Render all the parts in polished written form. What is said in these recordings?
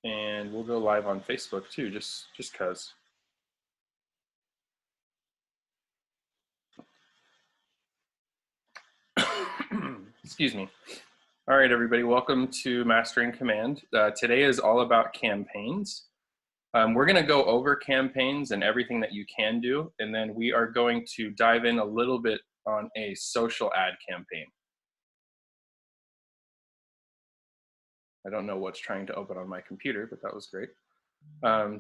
And we'll go live on Facebook too, just cause. Excuse me. All right, everybody, welcome to Mastering Command. Today is all about campaigns. We're gonna go over campaigns and everything that you can do, and then we are going to dive in a little bit on a social ad campaign. I don't know what's trying to open on my computer, but that was great.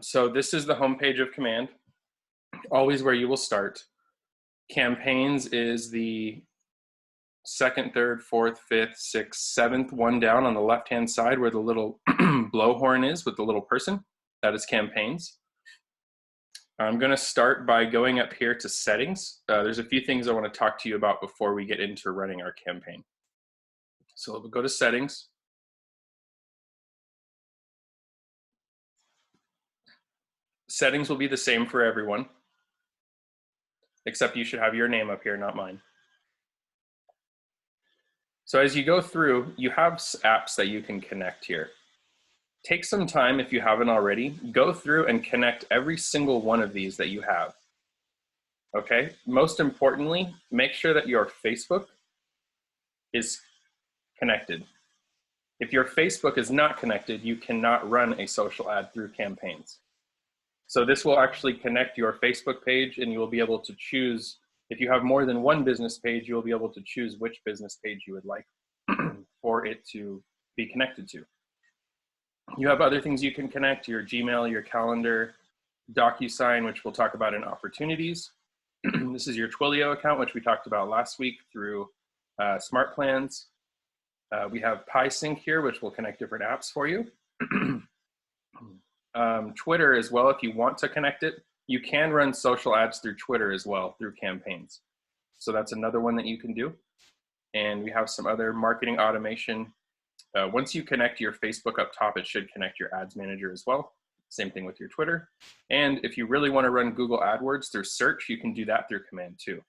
So this is the homepage of Command, always where you will start. Campaigns is the second, third, fourth, fifth, sixth, seventh one down on the left-hand side where the little blowhorn is with the little person. That is campaigns. I'm going to start by going up here to settings. There's a few things I want to talk to you about before we get into running our campaign. So we'll go to settings. Settings will be the same for everyone, except you should have your name up here, not mine. So as you go through, you have apps that you can connect here. Take some time, if you haven't already, go through and connect every single one of these that you have. Okay, most importantly, make sure that your Facebook is connected. If your Facebook is not connected, you cannot run a social ad through campaigns. So this will actually connect your Facebook page, and you will be able to choose, if you have more than one business page, you will be able to choose which business page you would like for it to be connected to. You have other things you can connect, your Gmail, your calendar, DocuSign, which we'll talk about in opportunities. This is your Twilio account, which we talked about last week through Smart Plans. We have PieSync here, which will connect different apps for you. Twitter as well, if you want to connect it. You can run social ads through Twitter as well, through campaigns. So that's another one that you can do. And we have some other marketing automation. Once you connect your Facebook up top, it should connect your ads manager as well. Same thing with your Twitter. And if you really want to run Google AdWords through search, you can do that through Command too.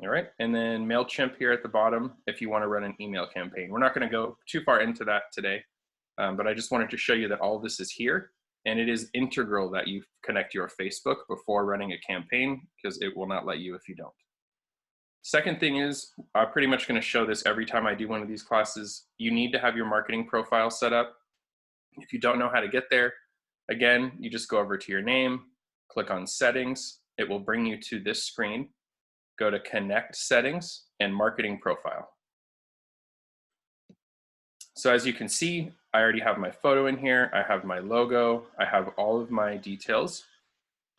All right, and then MailChimp here at the bottom if you want to run an email campaign. We're not going to go too far into that today, but I just wanted to show you that all this is here. And it is integral that you connect your Facebook before running a campaign, because it will not let you if you don't. Second thing is, I'm pretty much going to show this every time I do one of these classes. You need to have your marketing profile set up. If you don't know how to get there, again, you just go over to your name, click on settings. It will bring you to this screen. Go to connect settings and marketing profile. So as you can see, I already have my photo in here. I have my logo. I have all of my details.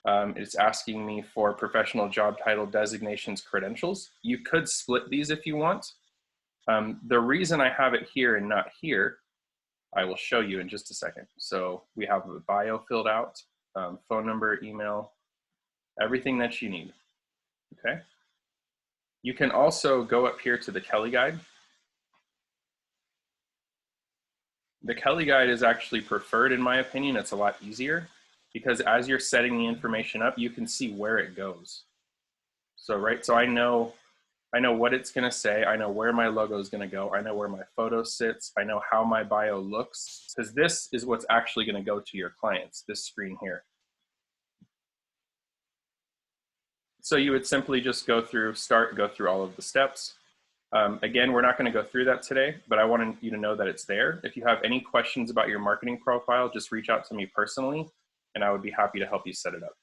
It's asking me for professional job title, designations, credentials. You could split these if you want. The reason I have it here and not here, I will show you in just a second. So we have a bio filled out, phone number, email, everything that you need, okay? You can also go up here to the Kelly Guide. The Kelly Guide is actually preferred in my opinion. It's a lot easier because as you're setting the information up, you can see where it goes. So, right, so I know what it's gonna say. I know where my logo is gonna go. I know where my photo sits. I know how my bio looks, because this is what's actually gonna go to your clients, this screen here. So you would simply just go through all of the steps. Again, we're not going to go through that today, but I wanted you to know that it's there. If you have any questions about your marketing profile, just reach out to me personally, and I would be happy to help you set it up.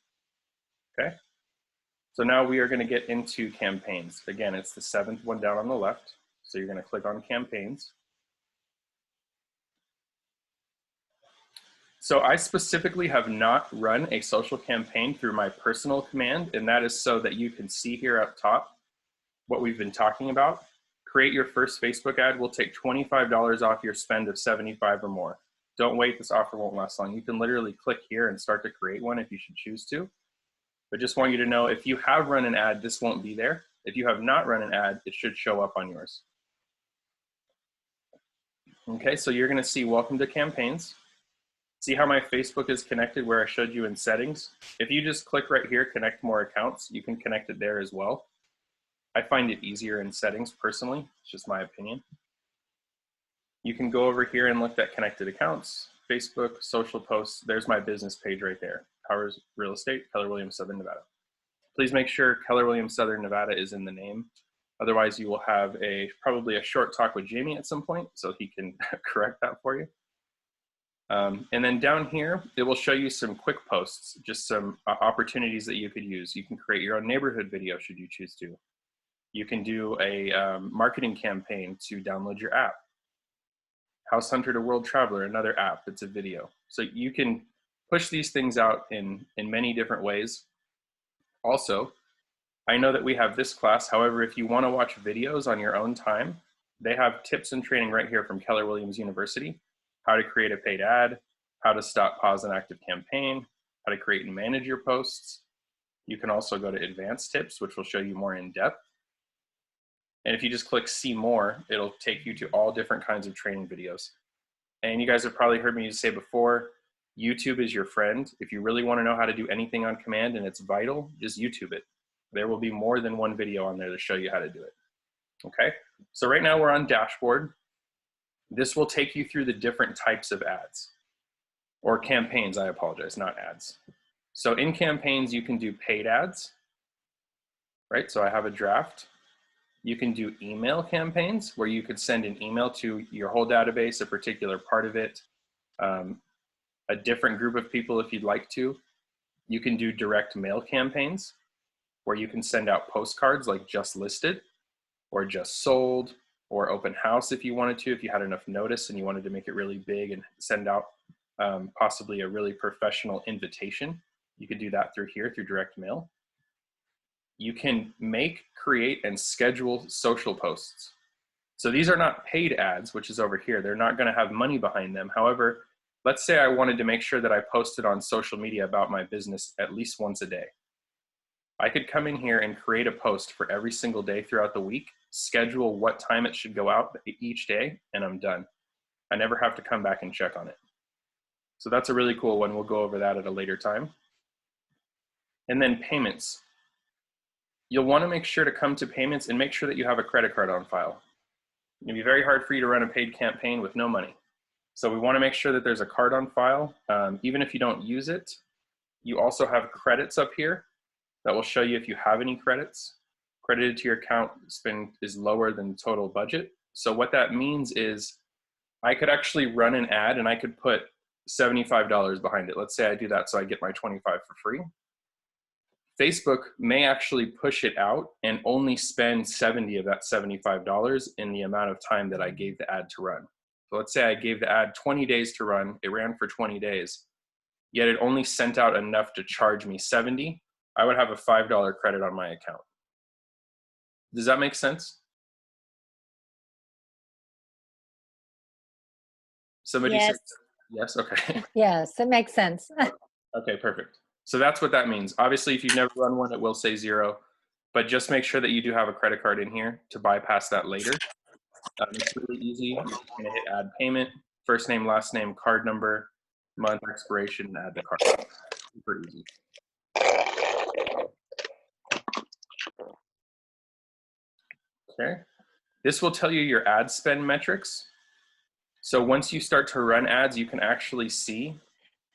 Okay? So now we are going to get into campaigns. Again, it's the seventh one down on the left. So you're going to click on campaigns. So I specifically have not run a social campaign through my personal command, and that is so that you can see here up top what we've been talking about. Create your first Facebook ad. We'll take $25 off your spend of $75 or more. Don't wait, this offer won't last long. You can literally click here and start to create one if you should choose to. But just want you to know, if you have run an ad, this won't be there. If you have not run an ad, it should show up on yours. Okay, so you're gonna see welcome to campaigns. See how my Facebook is connected where I showed you in settings? If you just click right here, connect more accounts, you can connect it there as well. I find it easier in settings personally, it's just my opinion. You can go over here and look at connected accounts. Facebook, social posts, there's my business page right there. Powers Real Estate, Keller Williams, Southern Nevada. Please make sure Keller Williams, Southern Nevada is in the name. Otherwise, you will have probably a short talk with Jamie at some point, so he can correct that for you. And then down here, it will show you some quick posts, just some opportunities that you could use. You can create your own neighborhood video should you choose to. You can do a marketing campaign to download your app. House Hunter to World Traveler, another app, it's a video. So you can push these things out in many different ways. Also, I know that we have this class. However, if you want to watch videos on your own time, they have tips and training right here from Keller Williams University. How to create a paid ad, how to stop, pause an active campaign, how to create and manage your posts. You can also go to advanced tips, which will show you more in depth. And if you just click see more, it'll take you to all different kinds of training videos. And you guys have probably heard me say before, YouTube is your friend. If you really want to know how to do anything on command and it's vital, just YouTube it. There will be more than one video on there to show you how to do it. Okay, so right now we're on dashboard. This will take you through the different types of ads, or campaigns, I apologize, not ads. So in campaigns, you can do paid ads, right? So I have a draft. You can do email campaigns where you could send an email to your whole database, a particular part of it, a different group of people if you'd like to. You can do direct mail campaigns where you can send out postcards like just listed or just sold, or open house if you wanted to, if you had enough notice and you wanted to make it really big and send out possibly a really professional invitation. You could do that through here, through direct mail. You can make, create, and schedule social posts. So these are not paid ads, which is over here. They're not gonna have money behind them. However, let's say I wanted to make sure that I posted on social media about my business at least once a day. I could come in here and create a post for every single day throughout the week, schedule what time it should go out each day, and I'm done. I never have to come back and check on it. So that's a really cool one. We'll go over that at a later time. And then payments. You'll want to make sure to come to payments and make sure that you have a credit card on file. It'll be very hard for you to run a paid campaign with no money. So we want to make sure that there's a card on file. Even if you don't use it, you also have credits up here that will show you if you have any credits. Credited to your account spend is lower than total budget. So what that means is I could actually run an ad and I could put $75 behind it. Let's say I do that so I get my 25 for free. Facebook may actually push it out and only spend 70 of that $75 in the amount of time that I gave the ad to run. So let's say I gave the ad 20 days to run, it ran for 20 days, yet it only sent out enough to charge me 70, I would have a $5 credit on my account. Does that make sense? Somebody Yes. said yes, okay. Yes, it makes sense. Okay, perfect. So that's what that means. Obviously, if you've never run one, it will say 0, but just make sure that you do have a credit card in here to bypass that later. It's really easy. You're just gonna hit add payment, first name, last name, card number, month, expiration, and add the card. Super easy. Okay. This will tell you your ad spend metrics. So once you start to run ads, you can actually see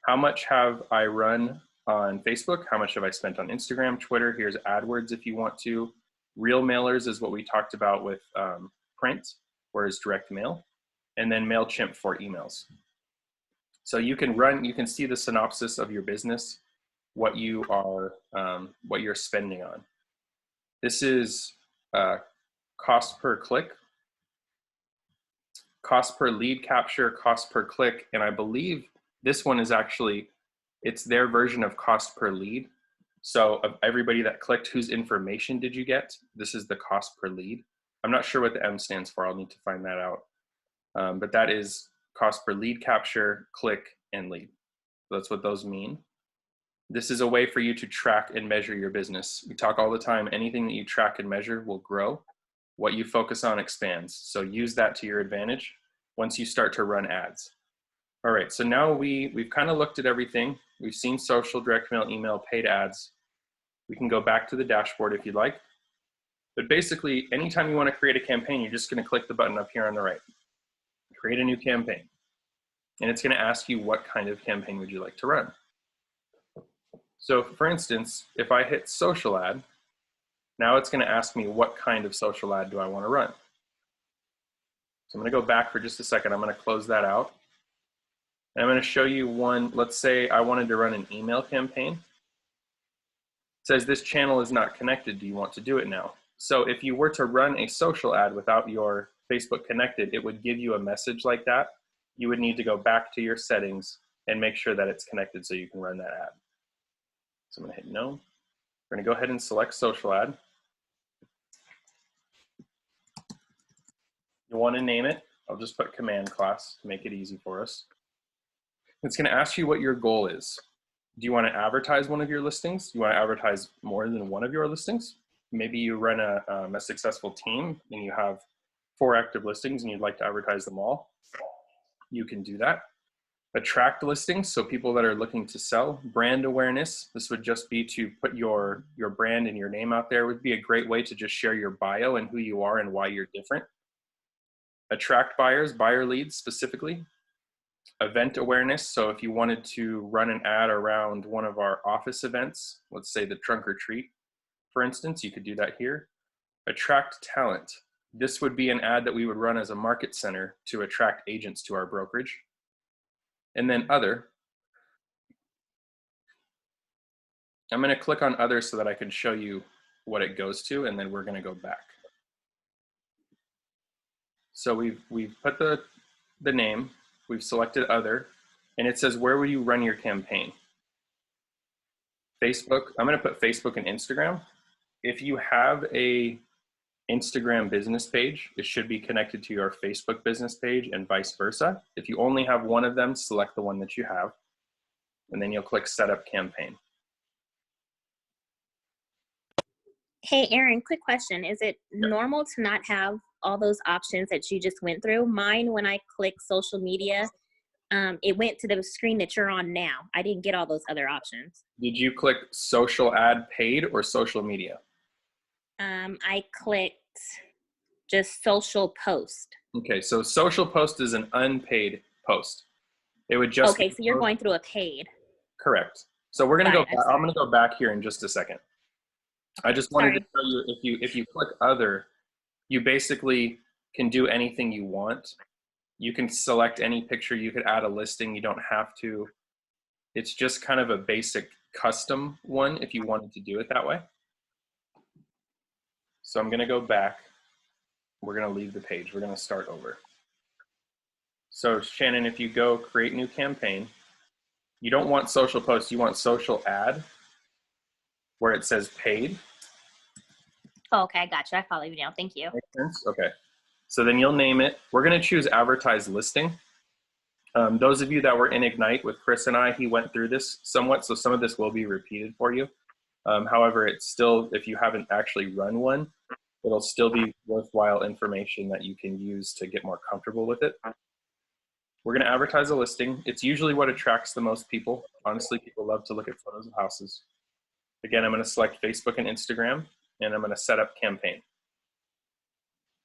how much have I run on Facebook, how much have I spent on Instagram, Twitter, here's AdWords if you want to. Real mailers is what we talked about with print, whereas direct mail, and then MailChimp for emails. So you can see the synopsis of your business, what you're spending on. This is cost per click, cost per lead capture, cost per click, and I believe this one is actually, it's their version of cost per lead. So of everybody that clicked, whose information did you get? This is the cost per lead. I'm not sure what the M stands for. I'll need to find that out. But that is cost per lead capture, click, and lead. So that's what those mean. This is a way for you to track and measure your business. We talk all the time, anything that you track and measure will grow. What you focus on expands. So use that to your advantage once you start to run ads. All right, so now we've kind of looked at everything. We've seen social, direct mail, email, paid ads. We can go back to the dashboard if you'd like. But basically, anytime you want to create a campaign, you're just going to click the button up here on the right. Create a new campaign. and it's going to ask you what kind of campaign would you like to run. So for instance, if I hit social ad, now it's going to ask me what kind of social ad do I want to run. So I'm going to go back for just a second. I'm going to close that out. And I'm going to show you one. Let's say I wanted to run an email campaign. It says this channel is not connected. Do you want to do it now? So if you were to run a social ad without your Facebook connected, it would give you a message like that. You would need to go back to your settings and make sure that it's connected so you can run that ad. So I'm going to hit no. We're going to go ahead and select social ad. You want to name it. I'll just put command class to make it easy for us. It's going to ask you what your goal is. Do you want to advertise one of your listings? Do you want to advertise more than one of your listings? Maybe you run a successful team and you have 4 active listings and you'd like to advertise them all. You can do that. Attract listings, so people that are looking to sell. Brand awareness, this would just be to put your brand and your name out there. It would be a great way to just share your bio and who you are and why you're different. Attract buyers, buyer leads specifically. Event awareness, so if you wanted to run an ad around one of our office events, let's say the trunk or treat, for instance, you could do that here. Attract talent. This would be an ad that we would run as a market center to attract agents to our brokerage. And then other. I'm going to click on other so that I can show you what it goes to, and then we're going to go back. So we've put the name, we've selected other, and it says where would you run your campaign? Facebook. I'm going to put Facebook and Instagram. If you have a Instagram business page, it should be connected to your Facebook business page and vice versa. If you only have one of them, select the one that you have, and then you'll click Set Up Campaign. Hey, Aaron, quick question. Is it normal to not have all those options that you just went through? Mine, when I click social media, it went to the screen that you're on now. I didn't get all those other options. Did you click social ad paid or social media? I clicked just social post. Okay, so social post is an unpaid post. It would just okay. So you're going through a paid. Correct. So we're gonna go. I'm gonna go back here in just a second. Okay, I just wanted to show you if you click other, you basically can do anything you want. You can select any picture. You could add a listing. You don't have to. It's just kind of a basic custom one if you wanted to do it that way. So I'm going to go back. We're going to leave the page. We're going to start over. So Shannon, if you go create new campaign, you don't want social post, you want social ad where it says paid. Oh, okay, I got you. I follow you now. Thank you. Makes sense? Okay. So then you'll name it. We're going to choose advertise listing. Those of you that were in Ignite with Chris and I, he went through this somewhat, so some of this will be repeated for you. However, it's still, if you haven't actually run one, it'll still be worthwhile information that you can use to get more comfortable with it. We're going to advertise a listing. It's usually what attracts the most people. Honestly, people love to look at photos of houses. Again, I'm going to select Facebook and Instagram, and I'm going to set up campaign.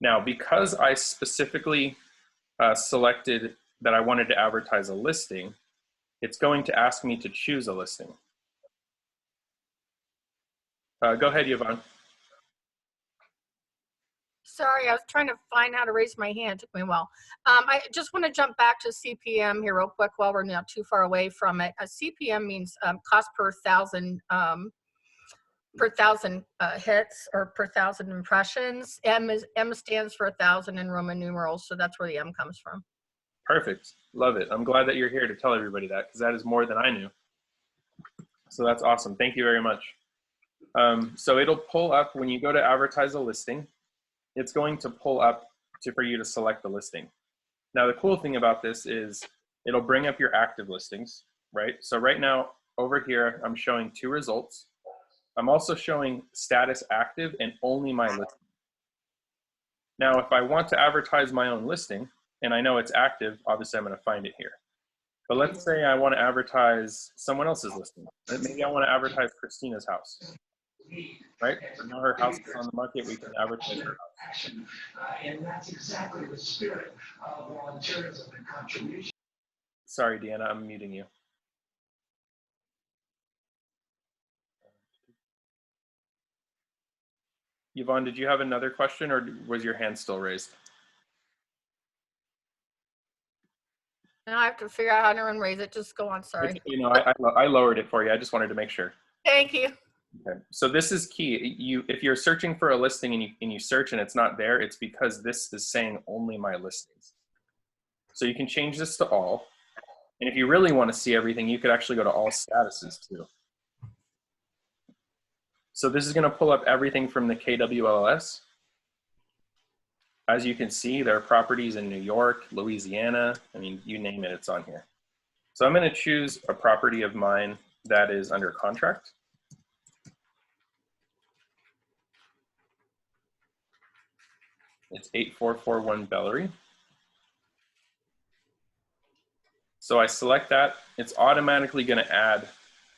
Now, because I specifically selected that I wanted to advertise a listing, it's going to ask me to choose a listing. Go ahead, Yvonne. Sorry, I was trying to find how to raise my hand. It took me a while. I just want to jump back to CPM here real quick while we're not too far away from it. CPM means cost per thousand hits or per thousand impressions. M stands for 1,000 in Roman numerals, so that's where the M comes from. Perfect. Love it. I'm glad that you're here to tell everybody that, because that is more than I knew. So that's awesome. Thank you very much. So it'll pull up when you go to advertise a listing. It's going to pull up for you to select the listing. Now, the cool thing about this is it'll bring up your active listings, right? So right now over here, I'm showing 2 results. I'm also showing status active and only my listing. Now, if I want to advertise my own listing and I know it's active, obviously I'm going to find it here. But let's say I want to advertise someone else's listing. Maybe I want to advertise Christina's house. Right? So now her house is on the market, we can advertise her house. And that's exactly the spirit of volunteerism and contribution. Sorry, Deanna, I'm muting you. Yvonne, did you have another question, or was your hand still raised? Now I have to figure out how to unraise it. Just go on, sorry. You know, I lowered it for you. I just wanted to make sure. Thank you. Okay, so this is key. If you're searching for a listing and you search and it's not there, it's because this is saying only my listings. So you can change this to all. And if you really want to see everything, you could actually go to all statuses too. So this is going to pull up everything from the KWLS. As you can see, there are properties in New York, Louisiana. I mean, you name it, it's on here. So I'm going to choose a property of mine that is under contract. It's 8441 Bellary. So I select that. It's automatically going to add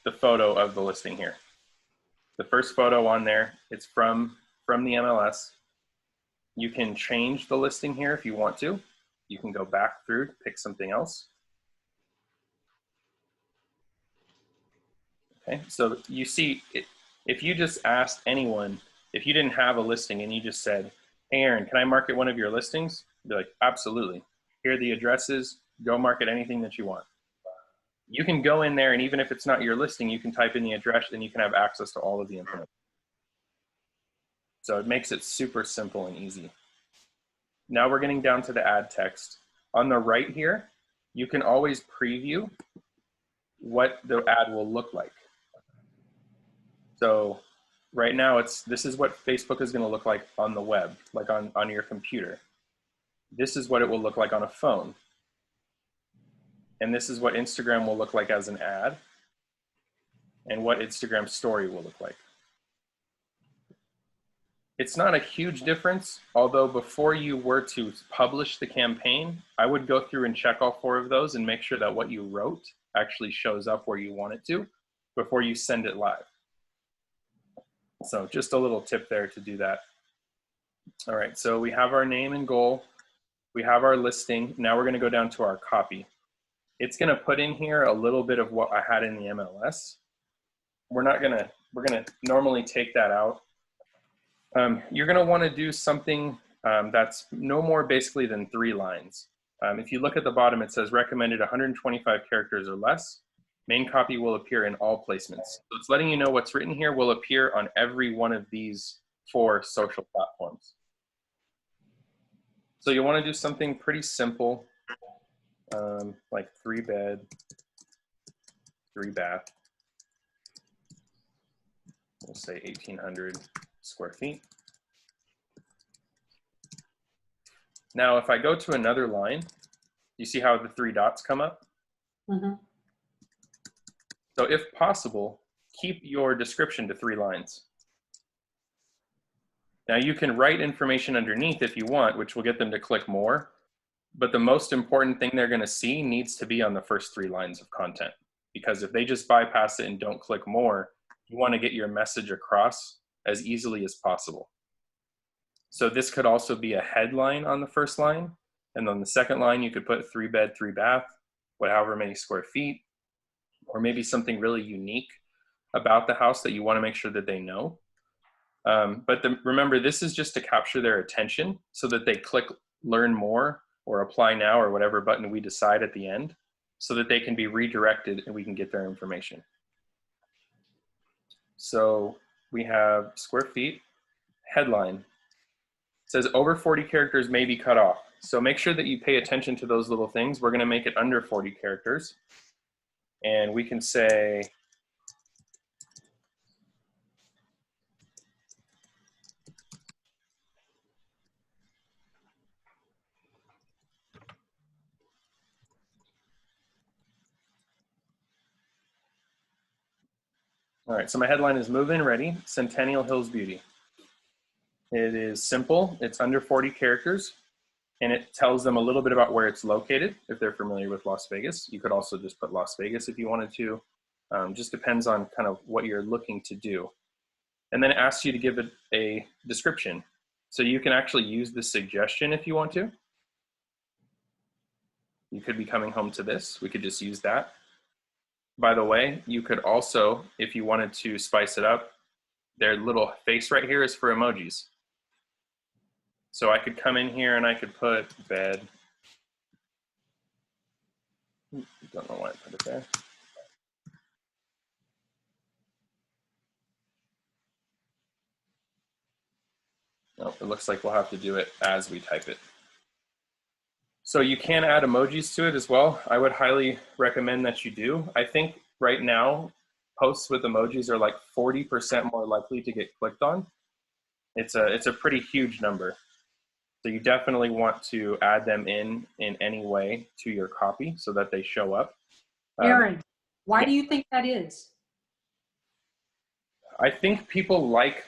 the photo of the listing here. The first photo on there, it's from the MLS. You can change the listing here if you want to. You can go back through, pick something else. Okay, so you see, if you just asked anyone, if you didn't have a listing and you just said, hey Aaron, can I market one of your listings? They're like, absolutely. Here are the addresses, go market anything that you want. You can go in there, and even if it's not your listing, you can type in the address and you can have access to all of the information. So it makes it super simple and easy. Now we're getting down to the ad text. On the right here, you can always preview what the ad will look like. So right now, this is what Facebook is going to look like on the web, like on your computer. This is what it will look like on a phone. And this is what Instagram will look like as an ad, and what Instagram story will look like. It's not a huge difference, although before you were to publish the campaign, I would go through and check all 4 of those and make sure that what you wrote actually shows up where you want it to before you send it live. So just a little tip there to do that. All right, so we have our name and goal. We have our listing. Now we're going to go down to our copy. It's going to put in here a little bit of what I had in the MLS. We're going to normally take that out. You're going to want to do something that's no more basically than 3 lines. If you look at the bottom, it says recommended 125 characters or less. Main copy will appear in all placements. So it's letting you know what's written here will appear on every one of these 4 social platforms. So you want to do something pretty simple, like 3 bed, 3 bath. We'll say 1,800 square feet. Now, if I go to another line, you see how the 3 dots come up? Mm-hmm. So if possible, keep your description to 3 lines. Now you can write information underneath if you want, which will get them to click more, but the most important thing they're going to see needs to be on the first 3 lines of content. Because if they just bypass it and don't click more, you want to get your message across as easily as possible. So this could also be a headline on the first line, and on the second line you could put 3 bed, 3 bath, however many square feet, or maybe something really unique about the house that you want to make sure that they know. But remember, this is just to capture their attention so that they click learn more or apply now or whatever button we decide at the end, so that they can be redirected and we can get their information. So we have square feet, headline. It says over 40 characters may be cut off. So make sure that you pay attention to those little things. We're going to make it under 40 characters. And we can say, all right, so my headline is Move-In Ready, Centennial Hills Beauty. It is simple, it's under 40 characters, and it tells them a little bit about where it's located, if they're familiar with Las Vegas. You could also just put Las Vegas if you wanted to. Just depends on kind of what you're looking to do. And then it asks you to give it a description. So you can actually use the suggestion if you want to. You could be coming home to this. We could just use that. By the way, you could also, if you wanted to spice it up, their little face right here is for emojis. So I could come in here and I could put bed. Don't know why I put it there. Oh, it looks like we'll have to do it as we type it. So you can add emojis to it as well. I would highly recommend that you do. I think right now, posts with emojis are like 40% more likely to get clicked on. It's a pretty huge number. So you definitely want to add them in any way to your copy so that they show up. Aaron, why do you think that is? I think people like,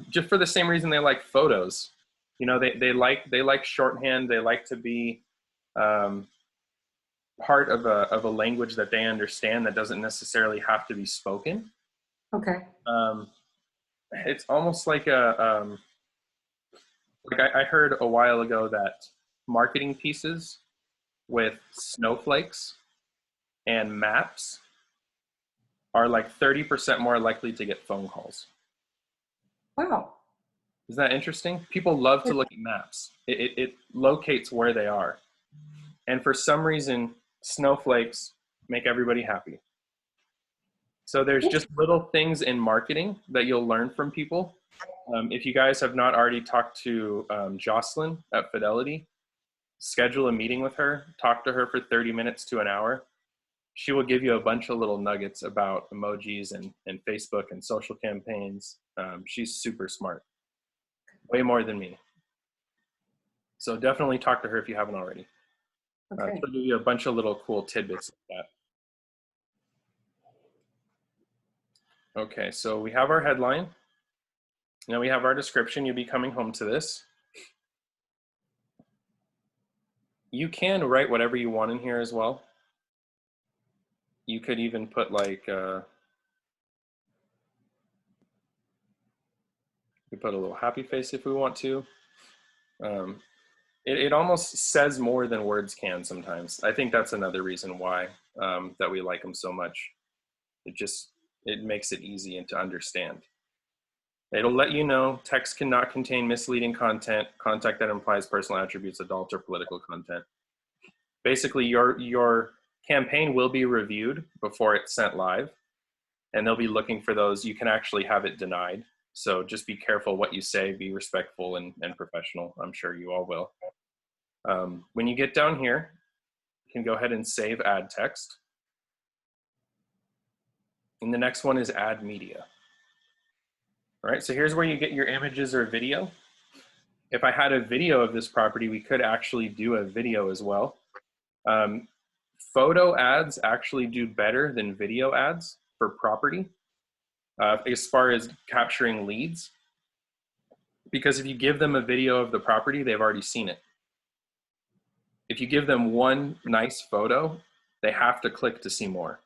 just for the same reason they like photos. You know, they like shorthand. They like to be part of a language that they understand that doesn't necessarily have to be spoken. Okay. It's almost like I heard a while ago that marketing pieces with snowflakes and maps are like 30% more likely to get phone calls. Wow. Isn't that interesting? People love to look at maps. It locates where they are. And for some reason, snowflakes make everybody happy. So there's just little things in marketing that you'll learn from people. If you guys have not already talked to Jocelyn at Fidelity, schedule a meeting with her, talk to her for 30 minutes to an hour. She will give you a bunch of little nuggets about emojis and Facebook and social campaigns. She's super smart, way more than me. So definitely talk to her if you haven't already. Okay. She'll give you a bunch of little cool tidbits like that. Okay, so we have our headline. Now we have our description. You'll be coming home to this. You can write whatever you want in here as well. You could even put like, you could put a little happy face if we want to. It almost says more than words can sometimes. I think that's another reason why that we like them so much. It makes it easy and to understand. It'll let you know text cannot contain misleading content that implies personal attributes, adult or political content. Basically, your campaign will be reviewed before it's sent live, and they'll be looking for those. You can actually have it denied. So just be careful what you say, be respectful and professional. I'm sure you all will. When you get down here, you can go ahead and save add text. And the next one is add media. All right, so here's where you get your images or video. If I had a video of this property, we could actually do a video as well. Photo ads actually do better than video ads for property as far as capturing leads. Because if you give them a video of the property, they've already seen it. If you give them one nice photo, they have to click to see more.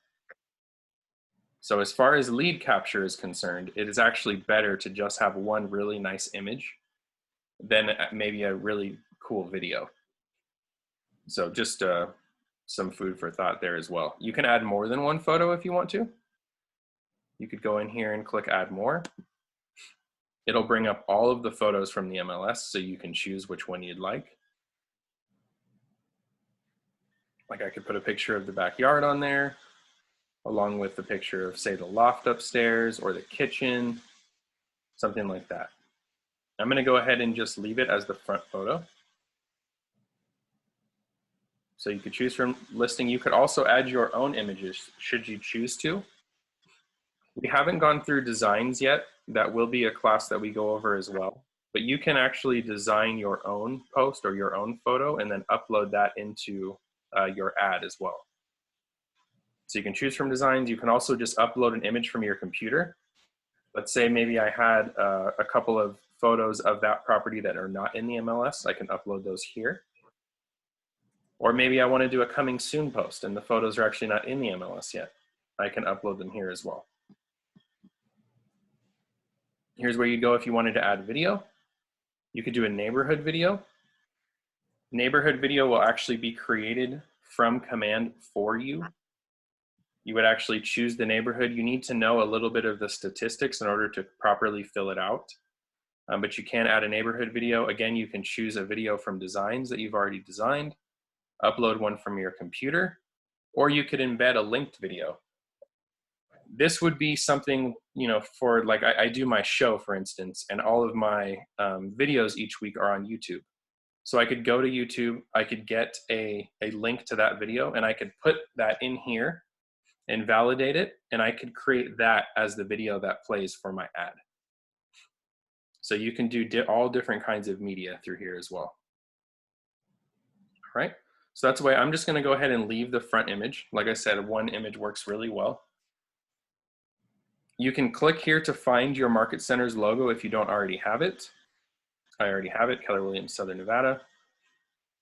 So as far as lead capture is concerned, it is actually better to just have one really nice image than maybe a really cool video. So just some food for thought there as well. You can add more than one photo if you want to. You could go in here and click add more. It'll bring up all of the photos from the MLS so you can choose which one you'd like. Like I could put a picture of the backyard on there, along with the picture of, say, the loft upstairs or the kitchen, something like that. I'm going to go ahead and just leave it as the front photo. So you could choose from listing. You could also add your own images should you choose to. We haven't gone through designs yet. That will be a class that we go over as well. But you can actually design your own post or your own photo and then upload that into your ad as well. So you can choose from designs. You can also just upload an image from your computer. Let's say maybe I had a couple of photos of that property that are not in the MLS. I can upload those here. Or maybe I want to do a coming soon post and the photos are actually not in the MLS yet. I can upload them here as well. Here's where you go if you wanted to add video. You could do a neighborhood video. Neighborhood video will actually be created from command for you. You would actually choose the neighborhood. You need to know a little bit of the statistics in order to properly fill it out. But you can add a neighborhood video. Again, you can choose a video from designs that you've already designed, upload one from your computer, or you could embed a linked video. This would be something, you know, for like I do my show, for instance, and all of my videos each week are on YouTube. So I could go to YouTube, I could get a link to that video, and I could put that in here and validate it, and I could create that as the video that plays for my ad. So you can do all different kinds of media through here as well. All right, so that's the way. I'm just gonna go ahead and leave the front image. Like I said, one image works really well. You can click here to find your Market Center's logo if you don't already have it. I already have it, Keller Williams, Southern Nevada.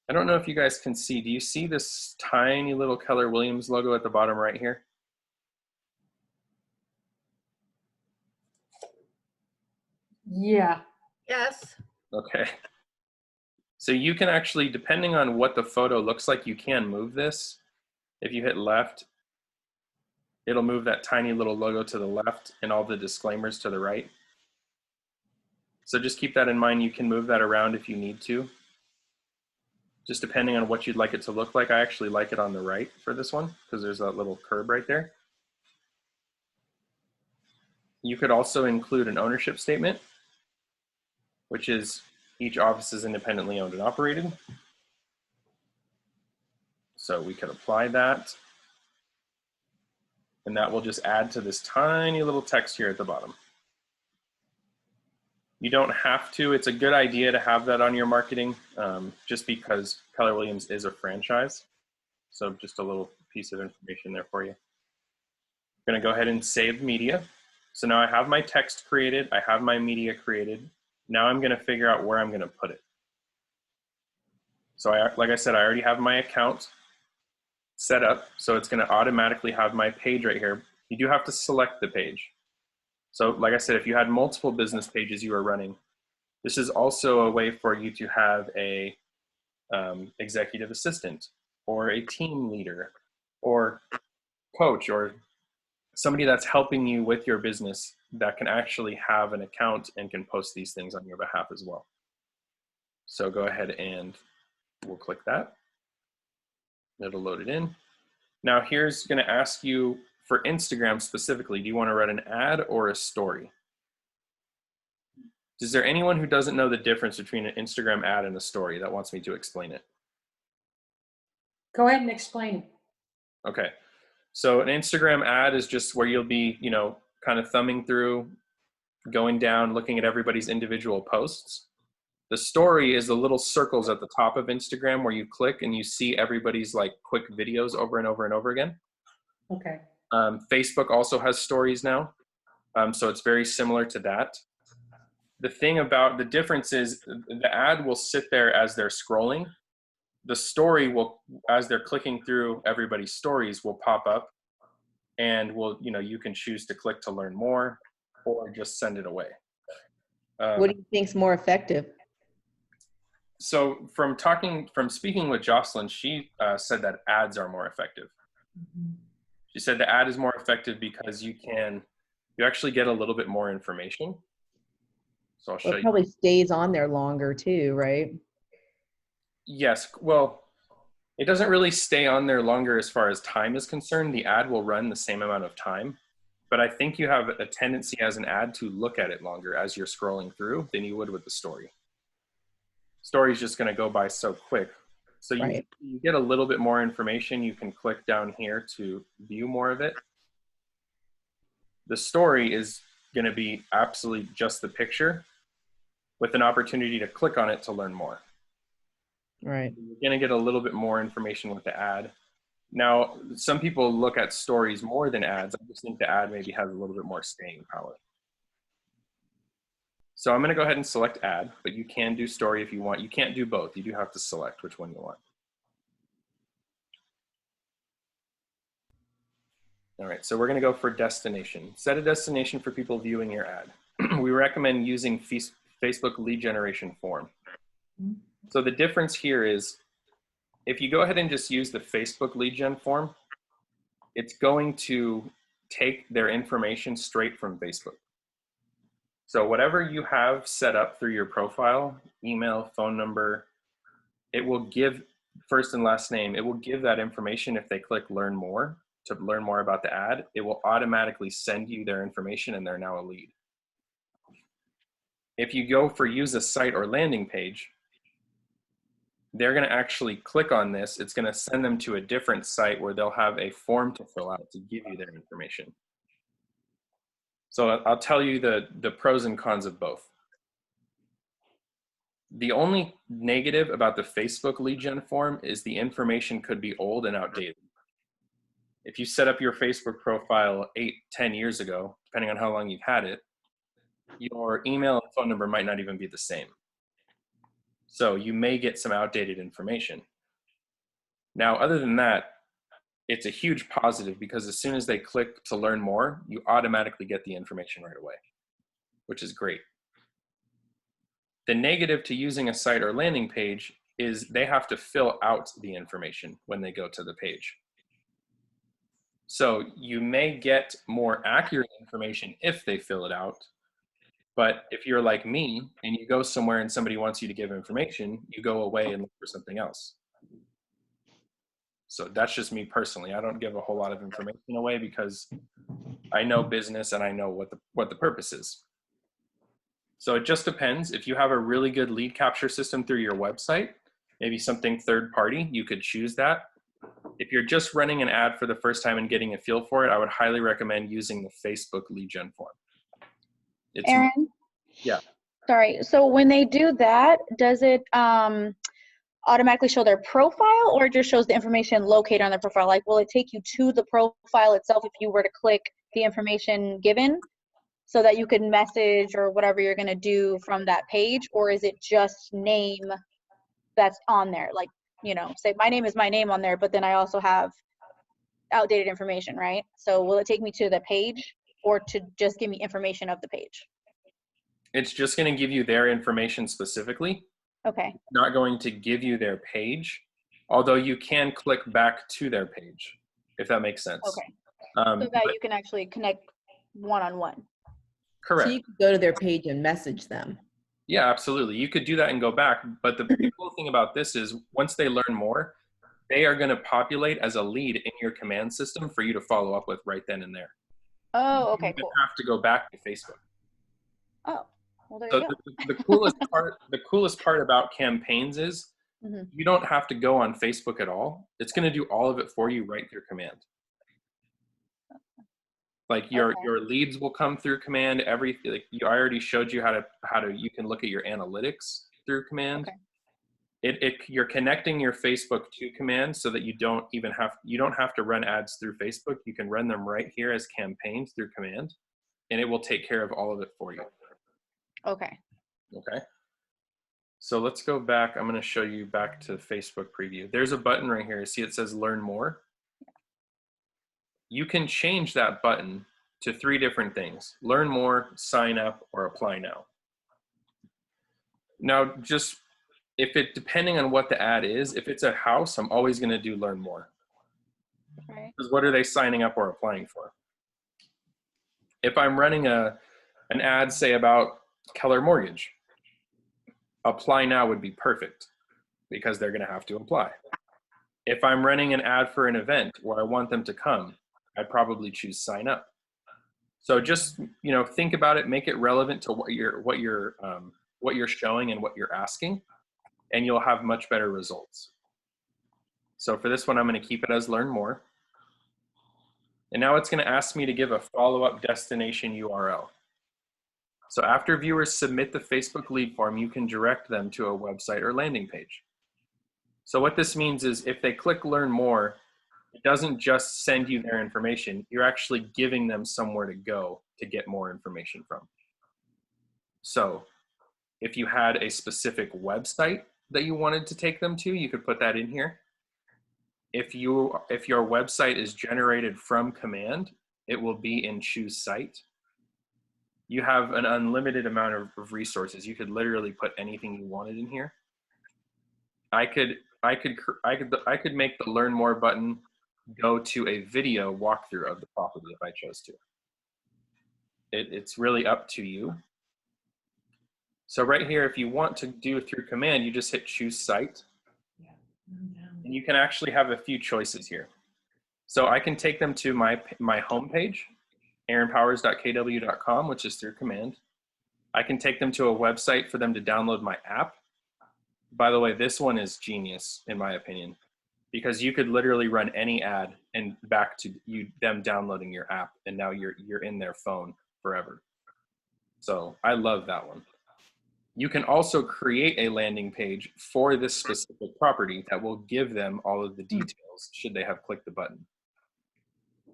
I don't know if you guys can see, do you see this tiny little Keller Williams logo at the bottom right here? Yeah. Yes. Okay. So you can actually, depending on what the photo looks like, you can move this. If you hit left, it'll move that tiny little logo to the left and all the disclaimers to the right. So just keep that in mind. You can move that around if you need to, just depending on what you'd like it to look like. I actually like it on the right for this one because there's that little curb right there. You could also include an ownership statement, which is each office is independently owned and operated. So we could apply that. And that will just add to this tiny little text here at the bottom. You don't have to. It's a good idea to have that on your marketing just because Keller Williams is a franchise. So just a little piece of information there for you. I'm going to go ahead and save media. So now I have my text created. I have my media created. Now I'm going to figure out where I'm going to put it. So like I said, I already have my account set up. So it's going to automatically have my page right here. You do have to select the page. So like I said, if you had multiple business pages you were running, this is also a way for you to have a executive assistant or a team leader or coach or somebody that's helping you with your business that can actually have an account and can post these things on your behalf as well. So go ahead and we'll click that. It'll load it in. Now here's going to ask you for Instagram specifically, do you want to run an ad or a story? Is there anyone who doesn't know the difference between an Instagram ad and a story that wants me to explain it? Go ahead and explain. Okay. So an Instagram ad is just where you'll be, you know, kind of thumbing through, going down, looking at everybody's individual posts. The story is the little circles at the top of Instagram where you click and you see everybody's like quick videos over and over and over again. Okay. Facebook also has stories now. So it's very similar to that. The thing about the difference is the ad will sit there as they're scrolling. The story will, as they're clicking through everybody's stories, will pop up and will, you know, you can choose to click to learn more or just send it away. What do you think is more effective? So from speaking with Jocelyn, she said that ads are more effective. Mm-hmm. She said the ad is more effective because you actually get a little bit more information. So I'll show you. It probably stays on there longer too, right? Yes, well, it doesn't really stay on there longer as far as time is concerned. The ad will run the same amount of time, but I think you have a tendency as an ad to look at it longer as you're scrolling through than you would with the story. Story's just going to go by so quick. So you get a little bit more information. You can click down here to view more of it. The story is going to be absolutely just the picture with an opportunity to click on it to learn more. Right. You're going to get a little bit more information with the ad. Now, some people look at stories more than ads. I just think the ad maybe has a little bit more staying power. So I'm going to go ahead and select ad, but you can do story if you want. You can't do both. You do have to select which one you want. All right, so we're going to go for destination. Set a destination for people viewing your ad. We recommend using Facebook lead generation form. So the difference here is if you go ahead and just use the Facebook lead gen form, it's going to take their information straight from Facebook. So whatever you have set up through your profile, email, phone number, it will give first and last name. It will give that information if they click learn more to learn more about the ad. It will automatically send you their information and they're now a lead. If you go for use a site or landing page, they're going to actually click on this. It's going to send them to a different site where they'll have a form to fill out to give you their information. So I'll tell you the pros and cons of both. The only negative about the Facebook lead gen form is the information could be old and outdated. If you set up your Facebook profile 8-10 years ago, depending on how long you've had it, your email and phone number might not even be the same. So you may get some outdated information. Now, other than that, it's a huge positive because as soon as they click to learn more, you automatically get the information right away, which is great. The negative to using a site or landing page is they have to fill out the information when they go to the page. So you may get more accurate information if they fill it out. But if you're like me and you go somewhere and somebody wants you to give information, you go away and look for something else. So that's just me personally. I don't give a whole lot of information away because I know business and I know what the purpose is. So it just depends. If you have a really good lead capture system through your website, maybe something third party, you could choose that. If you're just running an ad for the first time and getting a feel for it, I would highly recommend using the Facebook lead gen form. Aaron? Yeah. Sorry. So when they do that, does it automatically show their profile or it just shows the information located on their profile? Like, will it take you to the profile itself if you were to click the information given so that you can message or whatever you're going to do from that page? Or is it just name that's on there? Like, you know, say my name is my name on there, but then I also have outdated information, right? So will it take me to the page or to just give me information of the page? It's just going to give you their information specifically. Okay. Not going to give you their page, although you can click back to their page, if that makes sense. Okay. So that you can actually connect one-on-one. Correct. So you could go to their page and message them. Yeah, absolutely. You could do that and go back. But the cool thing about this is once they learn more, they are going to populate as a lead in your command system for you to follow up with right then and there. Oh, okay, You don't cool. have to go back to Facebook. Oh, well, there So you go. the coolest part about campaigns is you don't have to go on Facebook at all. It's going to do all of it for you right through command. Like your leads will come through command. Everything. Like I already showed you how to you can look at your analytics through command. Okay. You're connecting your Facebook to command so that you don't have to run ads through Facebook. You can run them right here as campaigns through command, and it will take care of all of it for you. Okay. Okay. So let's go back. I'm going to show you back to Facebook preview. There's a button right here. See, it says learn more. You can change that button to 3 different things: learn more, sign up, or apply now. Now, just depending on what the ad is, if it's a house, I'm always going to do learn more. Right. Because what are they signing up or applying for? If I'm running an ad, say about Keller Mortgage, apply now would be perfect because they're going to have to apply. If I'm running an ad for an event where I want them to come, I'd probably choose sign up. So just, think about it, make it relevant to what you're showing and what you're asking, and you'll have much better results. So for this one, I'm going to keep it as learn more. And now it's going to ask me to give a follow-up destination URL. So after viewers submit the Facebook lead form, you can direct them to a website or landing page. So what this means is if they click learn more, it doesn't just send you their information. You're actually giving them somewhere to go to get more information from. So if you had a specific website that you wanted to take them to, you could put that in here. If your website is generated from command, it will be in choose site. You have an unlimited amount of resources. You could literally put anything you wanted in here. I could make the learn more button go to a video walkthrough of the property if I chose to. It's really up to you. So right here, if you want to do it through command, you just hit choose site. And you can actually have a few choices here. So I can take them to my homepage, aaronpowers.kw.com, which is through command. I can take them to a website for them to download my app. By the way, this one is genius in my opinion, because you could literally run any ad and back to them downloading your app, and now you're in their phone forever. So I love that one. You can also create a landing page for this specific property that will give them all of the details should they have clicked the button.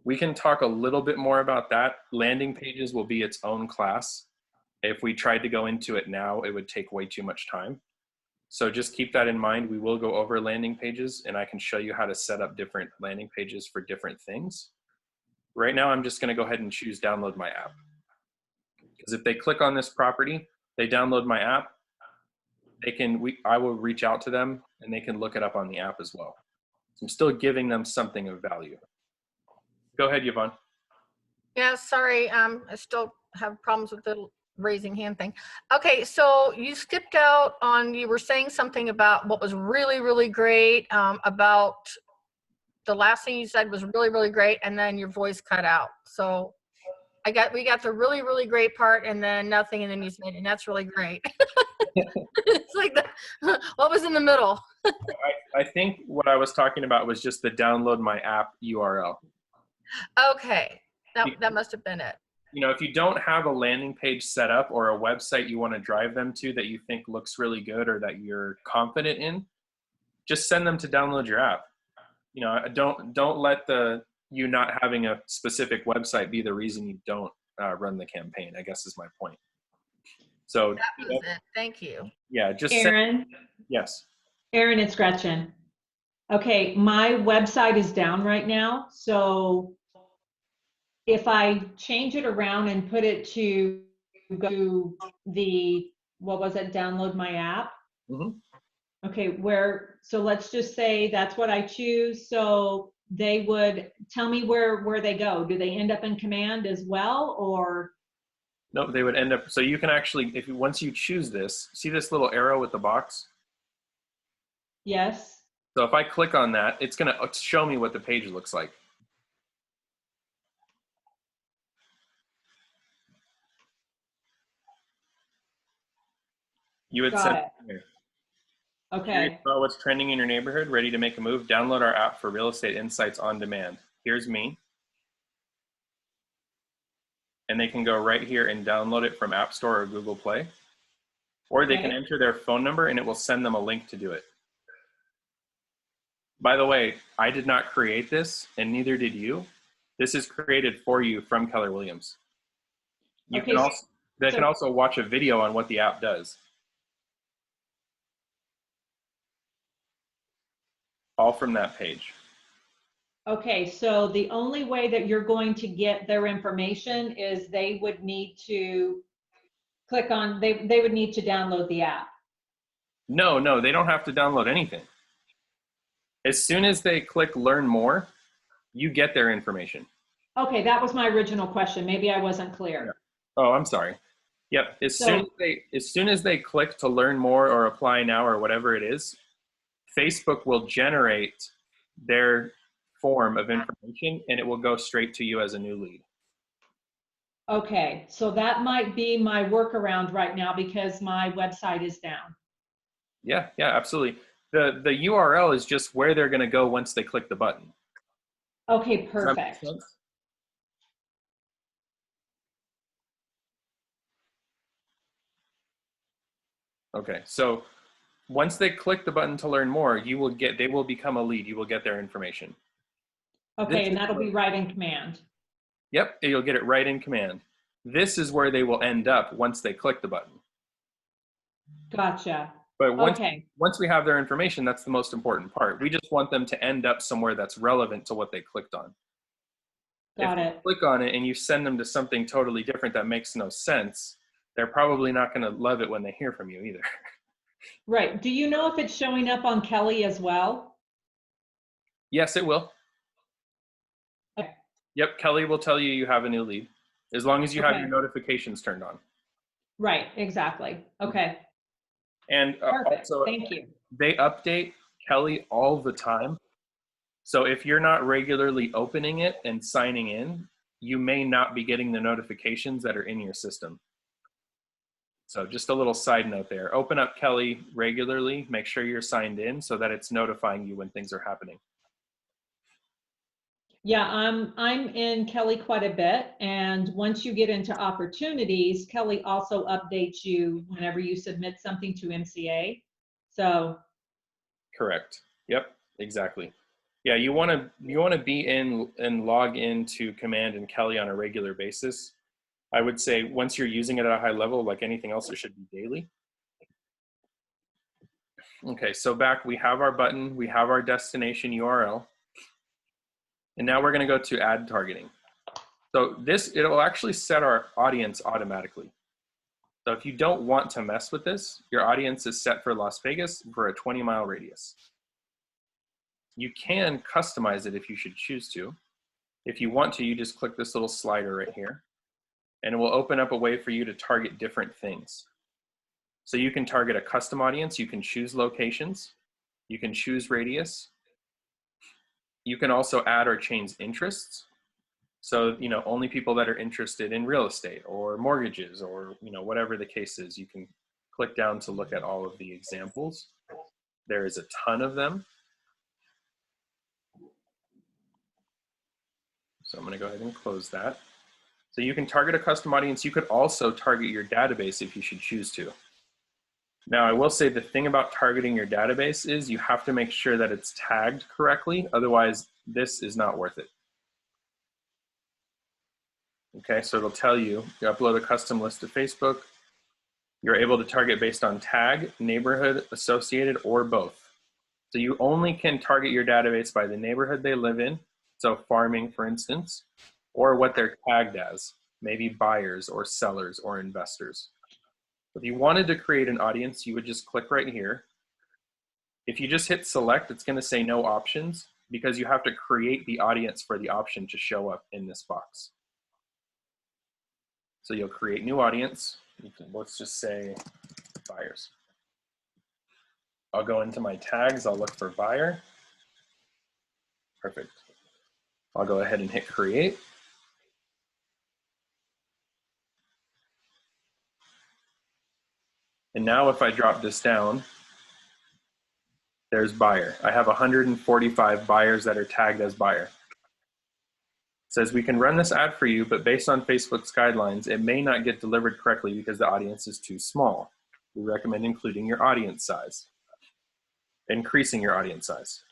We can talk a little bit more about that. Landing pages will be its own class. If we tried to go into it now, it would take way too much time. So just keep that in mind. We will go over landing pages, and I can show you how to set up different landing pages for different things. Right now, I'm just gonna go ahead and choose download my app. Because if they click on this property, they download my app, I will reach out to them and they can look it up on the app as well. So I'm still giving them something of value. Go ahead, Yvonne. Yeah, sorry, I still have problems with the raising hand thing. Okay, so you skipped out on, you were saying something about what was really, really great, about the last thing you said was really, really great, and then your voice cut out. So we got the really, really great part and then nothing, and then you said, and that's really great. It's like, what was in the middle? I think what I was talking about was just the download my app URL. Okay, that must have been it. You know, if you don't have a landing page set up or a website you want to drive them to that you think looks really good or that you're confident in, just send them to download your app. You know, don't let you not having a specific website be the reason you don't run the campaign, I guess is my point. So that was it. Thank you. Yeah, just Aaron. Yes. Aaron, it's Gretchen. Okay, my website is down right now, so if I change it around and put it to go to the, what was it, download my app? Mm-hmm. Okay, so let's just say that's what I choose. So they would tell me where they go. Do they end up in command as well, or? No, they would end up, so you can actually, once you choose this, see this little arrow with the box? Yes. So if I click on that, it's gonna show me what the page looks like. You would send Got it. here. Okay. Curious about what's trending in your neighborhood? Ready to make a move? Download our app for real estate insights on demand. Here's me. And they can go right here and download it from App Store or Google Play. Or they can enter their phone number and it will send them a link to do it. By the way, I did not create this and neither did you. This is created for you from Keller Williams. They can also watch a video on what the app does. All from that page. Okay, so the only way that you're going to get their information is they would need to click on, they would need to download the app. No, they don't have to download anything. As soon as they click learn more, you get their information. Okay, that was my original question. Maybe I wasn't clear. Yeah. Oh, I'm sorry. Yep, as soon as they click to learn more or apply now or whatever it is, Facebook will generate their form of information and it will go straight to you as a new lead. Okay, so that might be my workaround right now because my website is down. Yeah, absolutely. The URL is just where they're going to go once they click the button. Okay, perfect. Okay, so once they click the button to learn more, they will become a lead. You will get their information. Okay, and that'll be right in command. Yep, you'll get it right in command. This is where they will end up once they click the button. Gotcha. But once we have their information, that's the most important part. We just want them to end up somewhere that's relevant to what they clicked on. Got it. If you click on it and you send them to something totally different that makes no sense, they're probably not going to love it when they hear from you either. Right. Do you know if it's showing up on Kelly as well? Yes, it will. Okay. Yep, Kelly will tell you you have a new lead, as long as you have Okay. your notifications turned on. Right, exactly. Okay. And Perfect. also, Thank you. they update Kelly all the time. So if you're not regularly opening it and signing in, you may not be getting the notifications that are in your system. So just a little side note there. Open up Kelly regularly, make sure you're signed in so that it's notifying you when things are happening. Yeah, I'm in Kelly quite a bit, and once you get into opportunities, Kelly also updates you whenever you submit something to MCA. So Correct. Yep, exactly. Yeah, you want to be in and log into Command and Kelly on a regular basis. I would say once you're using it at a high level, like anything else, it should be daily. Okay, so back, we have our button, we have our destination URL, and now we're going to go to ad targeting. So it'll actually set our audience automatically. So if you don't want to mess with this, your audience is set for Las Vegas for a 20-mile radius. You can customize it if you should choose to. If you want to, you just click this little slider right here, and it will open up a way for you to target different things. So you can target a custom audience, you can choose locations, you can choose radius. You can also add or change interests. So, only people that are interested in real estate or mortgages or, whatever the case is, you can click down to look at all of the examples. There is a ton of them. So I'm going to go ahead and close that. So you can target a custom audience. You could also target your database if you should choose to. Now, I will say the thing about targeting your database is you have to make sure that it's tagged correctly. Otherwise, this is not worth it. Okay, so it'll tell you upload a custom list to Facebook. You're able to target based on tag, neighborhood, associated, or both. So you only can target your database by the neighborhood they live in, so farming, for instance, or what they're tagged as, maybe buyers or sellers or investors. If you wanted to create an audience, you would just click right here. If you just hit select, it's going to say no options because you have to create the audience for the option to show up in this box. So you'll create new audience. Let's just say buyers. I'll go into my tags. I'll look for buyer. Perfect. I'll go ahead and hit create. And now if I drop this down, there's buyer. I have 145 buyers that are tagged as buyer. It says we can run this ad for you, but based on Facebook's guidelines, it may not get delivered correctly because the audience is too small. We recommend including your audience size, increasing your audience size.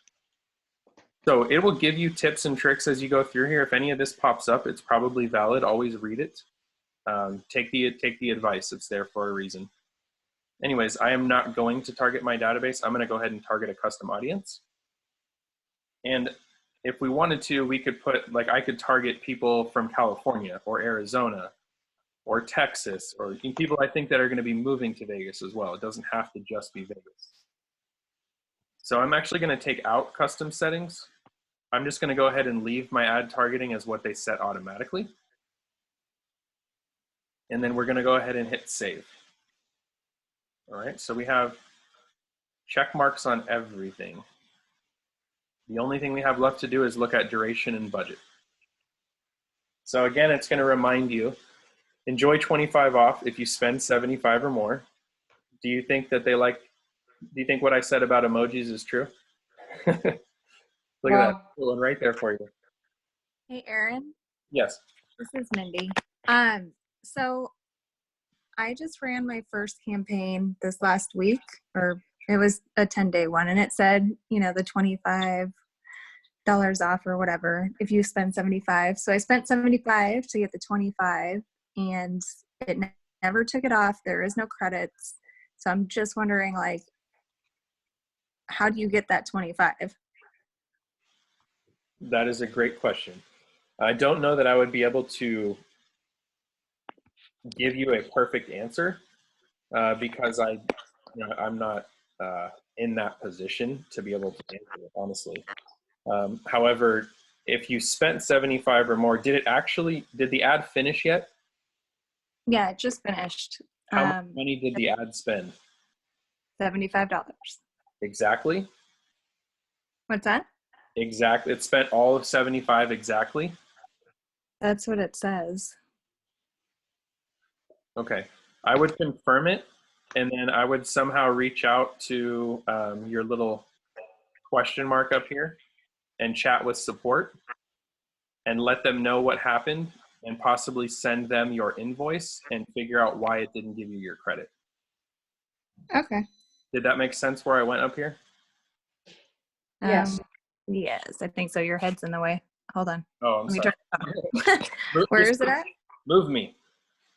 So it will give you tips and tricks as you go through here. If any of this pops up, it's probably valid. Always read it. Take the advice. It's there for a reason. Anyways, I am not going to target my database. I'm going to go ahead and target a custom audience. And if we wanted to, we could put, I could target people from California or Arizona or Texas or people I think that are going to be moving to Vegas as well. It doesn't have to just be Vegas. So I'm actually going to take out custom settings. I'm just going to go ahead and leave my ad targeting as what they set automatically. And then we're going to go ahead and hit save. All right, so we have check marks on everything. The only thing we have left to do is look at duration and budget. So again, it's going to remind you, enjoy 25 off if you spend 75 or more. Do you think that do you think what I said about emojis is true? Look at that, one right there for you. Hey, Aaron. Yes. This is Mindy. So I just ran my first campaign this last week, or it was a 10-day one, and it said, the $25 off or whatever if you spend 75. So I spent 75 to get the 25, and it never took it off. There is no credits. So I'm just wondering, how do you get that 25? That is a great question. I don't know that I would be able to give you a perfect answer because I'm not in that position to be able to answer it, honestly. However, if you spent 75 or more, did the ad finish yet? Yeah, it just finished. How much money did the ad spend? $75. Exactly. What's that? Exactly. It spent all of 75 exactly. That's what it says. Okay. I would confirm it, and then I would somehow reach out to your little question mark up here and chat with support and let them know what happened and possibly send them your invoice and figure out why it didn't give you your credit. Okay. Did that make sense where I went up here? Yes. Yes, I think so. Your head's in the way. Hold on. Oh, I'm Let me sorry. turn Where is it at? Move me.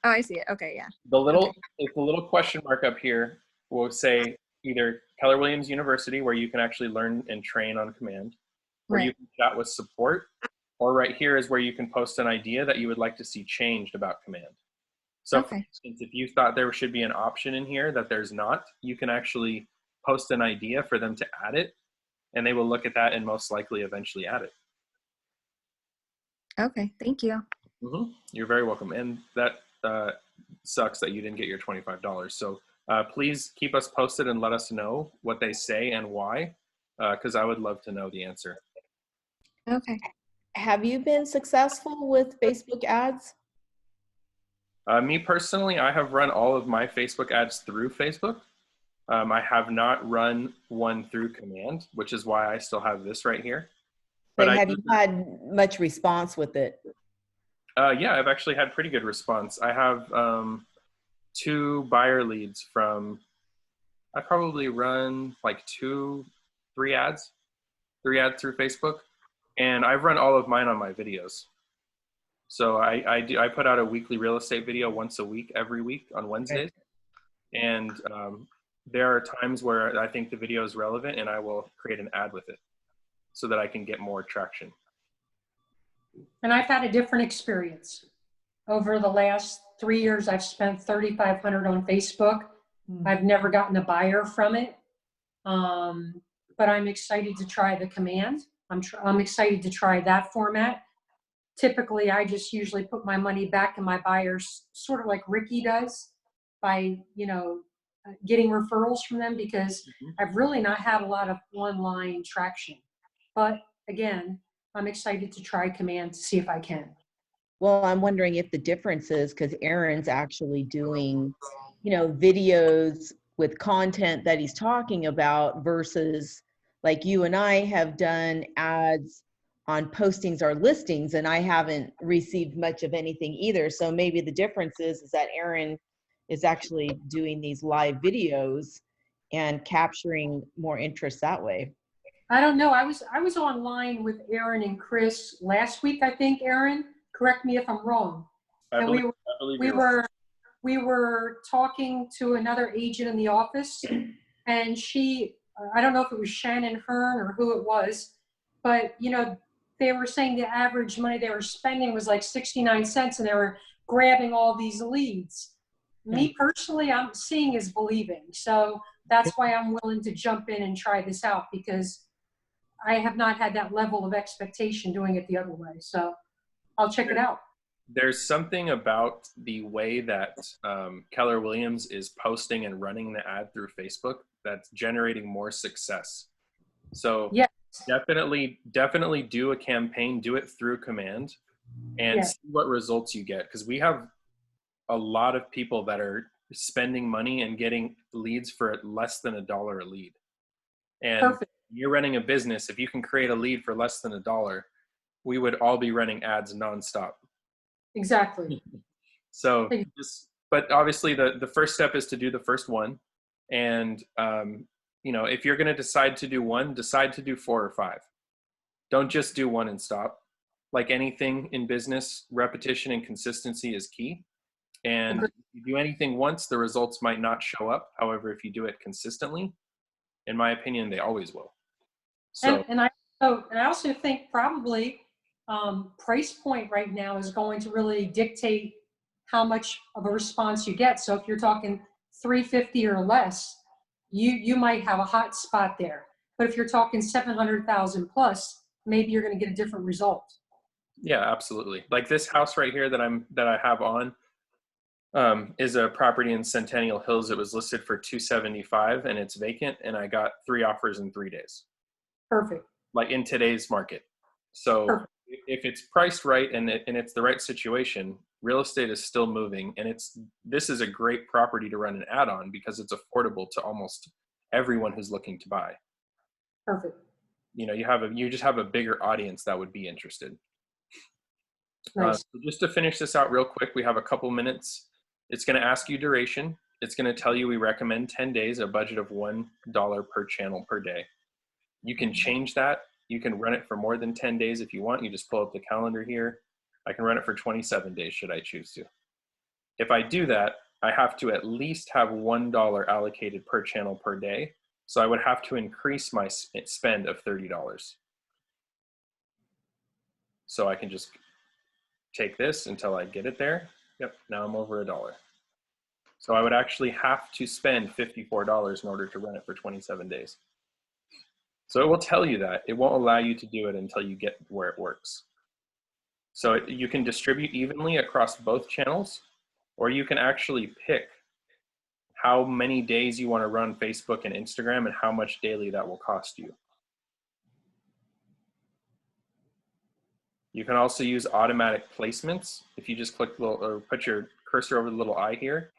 Oh, I see it. Okay, yeah. The little question mark up here will say either Keller Williams University, where you can actually learn and train on command, or you can chat with support, or right here is where you can post an idea that you would like to see changed about command. So for instance, if you thought there should be an option in here that there's not, you can actually post an idea for them to add it, and they will look at that and most likely eventually add it. Okay, thank you. You're very welcome. And that sucks that you didn't get your $25. So please keep us posted and let us know what they say and why, because I would love to know the answer. Okay. Have you been successful with Facebook ads? Me personally, I have run all of my Facebook ads through Facebook. I have not run one through command, which is why I still have this right here. But have you had much response with it? Yeah, I've actually had pretty good response. I have 2 buyer leads from, I probably run like 3 ads through Facebook, and I've run all of mine on my videos. So I put out a weekly real estate video once a week, every week on Wednesdays. And there are times where I think the video is relevant and I will create an ad with it so that I can get more traction. And I've had a different experience. Over the last 3 years, I've spent $3,500 on Facebook. I've never gotten a buyer from it. But I'm excited to try the command. I'm excited to try that format. Typically, I just usually put my money back in my buyers, sort of like Ricky does, by, getting referrals from them, because I've really not had a lot of online traction. But again, I'm excited to try command to see if I can. Well, I'm wondering if the difference is because Aaron's actually doing, videos with content that he's talking about versus like you and I have done ads on postings or listings, and I haven't received much of anything either. So maybe the difference is that Aaron is actually doing these live videos and capturing more interest that way. I don't know. I was online with Aaron and Chris last week, I think. Aaron, correct me if I'm wrong. And we were talking to another agent in the office, and she, I don't know if it was Shannon Hearn or who it was, but they were saying the average money they were spending was like 69 cents, and they were grabbing all these leads. Me personally, I'm seeing is believing. So that's why I'm willing to jump in and try this out, because I have not had that level of expectation doing it the other way. So I'll check it out. There's something about the way that Keller Williams is posting and running the ad through Facebook that's generating more success. So yes, definitely do a campaign, do it through command, and see what results you get. Because we have a lot of people that are spending money and getting leads for less than $1 a lead. And you're running a business, if you can create a lead for less than $1, we would all be running ads nonstop. Exactly. So but obviously the first step is to do the first one. And, if you're going to decide to do one, decide to do 4 or 5. Don't just do one and stop. Like anything in business, repetition and consistency is key. And if you do anything once, the results might not show up. However, if you do it consistently, in my opinion, they always will. So, and I also think probably price point right now is going to really dictate how much of a response you get. So if you're talking $350 or less, you might have a hot spot there. But if you're talking 700,000 plus, maybe you're going to get a different result. Yeah, absolutely. Like this house right here that I have on is a property in Centennial Hills. It was listed for $275 and it's vacant, and I got 3 offers in 3 days. Perfect. Like in today's market. So Perfect. if it's priced right and it's the right situation, real estate is still moving, and this is a great property to run an ad on because it's affordable to almost everyone who's looking to buy. Perfect. You know, you just have a bigger audience that would be interested. Nice. So just to finish this out real quick, we have a couple minutes. It's going to ask you duration. It's going to tell you we recommend 10 days, a budget of $1 per channel per day. You can change that. You can run it for more than 10 days if you want. You just pull up the calendar here. I can run it for 27 days should I choose to. If I do that, I have to at least have $1 allocated per channel per day. So I would have to increase my spend of $30. So I can just take this until I get it there. Yep, now I'm over $1. So I would actually have to spend $54 in order to run it for 27 days. So it will tell you that. It won't allow you to do it until you get where it works. So you can distribute evenly across both channels, or you can actually pick how many days you want to run Facebook and Instagram and how much daily that will cost you. You can also use automatic placements. If you just click the little, or put your cursor over the little eye here,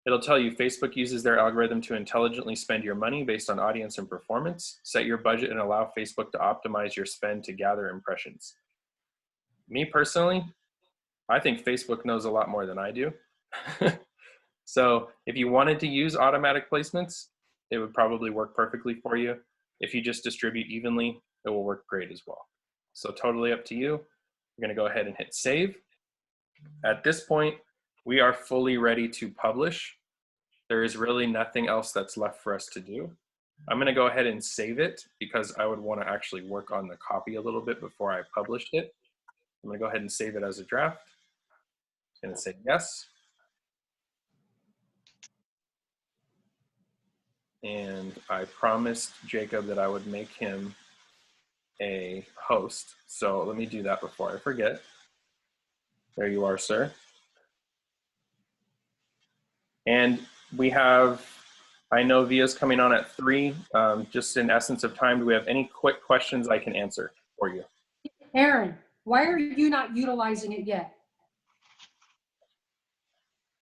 it'll tell you Facebook uses their algorithm to intelligently spend your money based on audience and performance. Set your budget and allow Facebook to optimize your spend to gather impressions. Me personally, I think Facebook knows a lot more than I do. So if you wanted to use automatic placements, it would probably work perfectly for you. If you just distribute evenly, it will work great as well. So totally up to you. We're going to go ahead and hit save. At this point, we are fully ready to publish. There is really nothing else that's left for us to do. I'm going to go ahead and save it because I would want to actually work on the copy a little bit before I published it. I'm going to go ahead and save it as a draft. I'm going to say yes. And I promised Jacob that I would make him a host. So let me do that before I forget. There you are, sir. And we have, I know Via's coming on at 3. Just in essence of time, do we have any quick questions I can answer for you? Aaron, why are you not utilizing it yet?